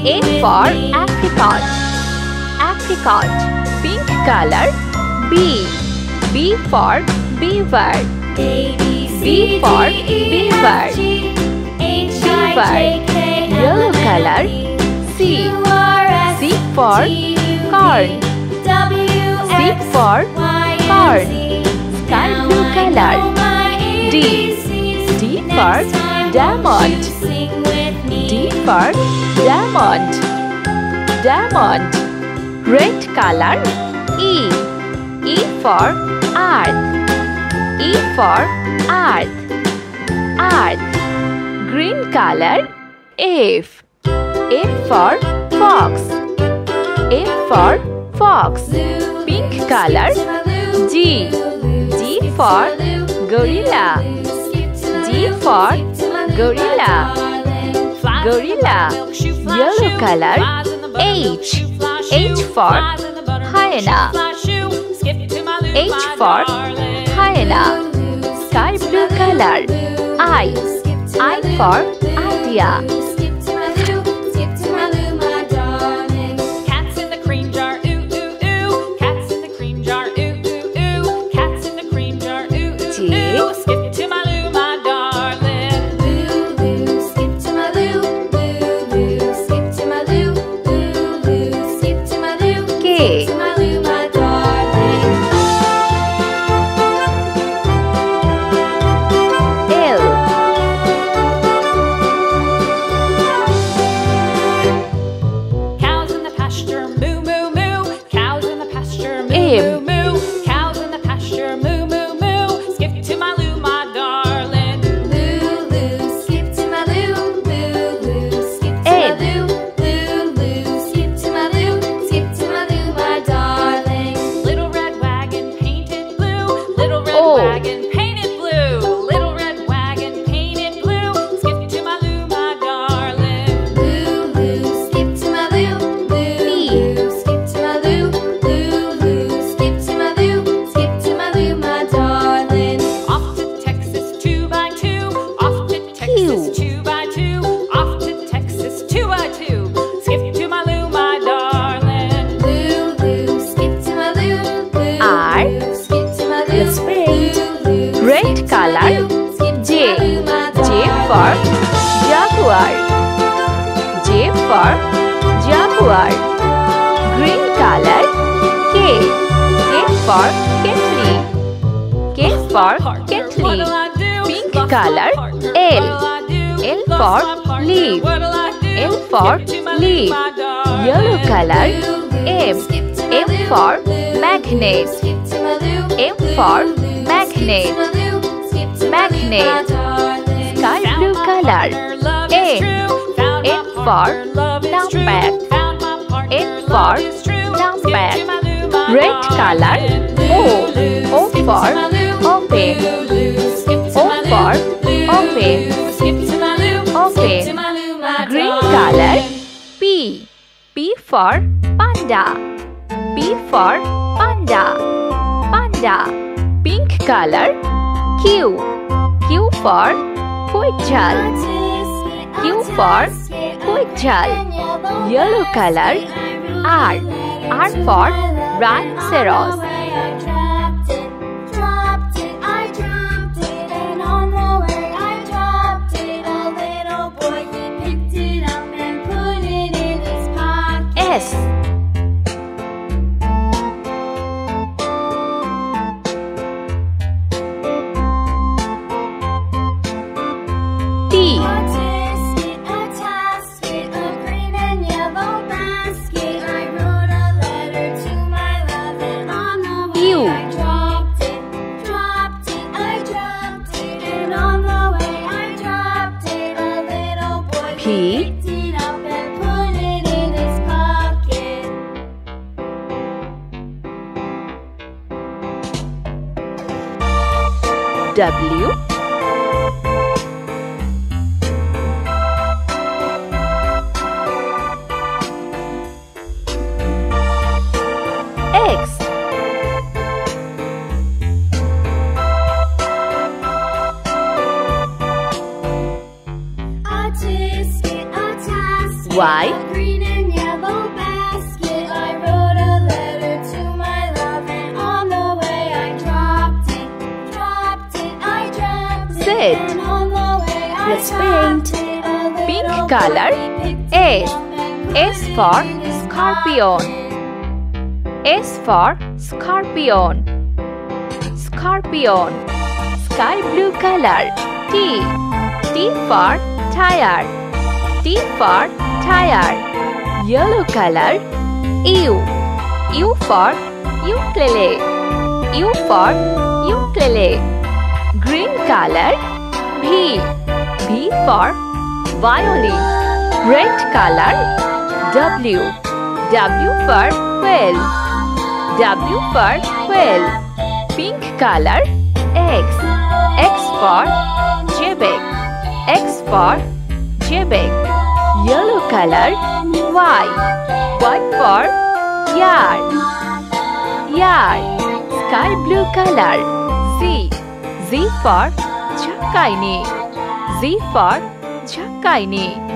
A for apricot. Apricot. Pink color. B. B for beaver. B for beaver. Beaver. Yellow color. C. C for corn. C for corn. Sky blue color. D. D for diamond. D for diamond. Diamond. Red color. E. E for earth. E for earth. Earth. Green color. F. F for fox. F for fox. Pink color. G. G for gorilla. G for gorilla. Gorilla. Yellow color. H. H for hyena. H for hyena. Sky blue color. I. I for idea. Cats in the cream jar, ooh ooh ooh. Cats in the cream jar, ooh ooh ooh. Cats in the cream jar, ooh ooh ooh. Skip to my loo, my darling. Loo loo, skip to my loo. Loo loo, skip to my loo. Loo loo, skip to my loo. K. To my loo, my darling. L. Cows in the pasture, moo moo moo. Cows in the pasture, moo M. moo moo. Cows in the pasture, moo moo moo. Skip to my loo, my darling. Loo loo, skip to my loo. Loo loo, skip to my N. loo. Loo loo, skip to my loo. Skip to my loo, my darling. Little red wagon painted blue. Little red O. wagon painted blue. Little red wagon painted blue. Skip to my loo, my darling. Loo loo, skip to my loo. Loo loo, skip to my loo. Loo loo, skip to my loo. Skip to my loo, my darling. Off to Texas 2x2. Off to Texas 2x2. Off to Texas 2x2. Skip to my loo, my darling. Loo loo, skip to my loo. R. Loo loo, skip to my loo. Let's paint. Loo loo, Red skip to my color. loo. Skip to J. my loo, my J for darling. jaguar. J for jaguar. Green color. K. K for kettle. K for kettle. Pink color. L. L for leaf. L for leaf. Yellow color. M. M for magnet. M for magnet. Magnet. Sky blue color. N. N for numpad. N for numpad. Red color. O. O for open. O for open. Open. Green color. P. P for panda. P for panda. Panda. Pink color. Q. Q for quetzal. Q for quetzal. Yellow color. R. R for rhinoceros. S. T. U. P. W. X. Y. Let's paint. Pink color. S. S for scorpion. S for scorpion. Scorpion. Sky blue color. T. T for tire. T for tire. Yellow color. U. U for ukulele. U for ukulele. Green color. V. V for violin. Red color. W. W for whale. W for whale. Pink color. X. X for quebec. X for quebec. Yellow color. Y. Y for yard. Yard. Sky blue color. Z. Z for Chakaini. Z for Chakaini.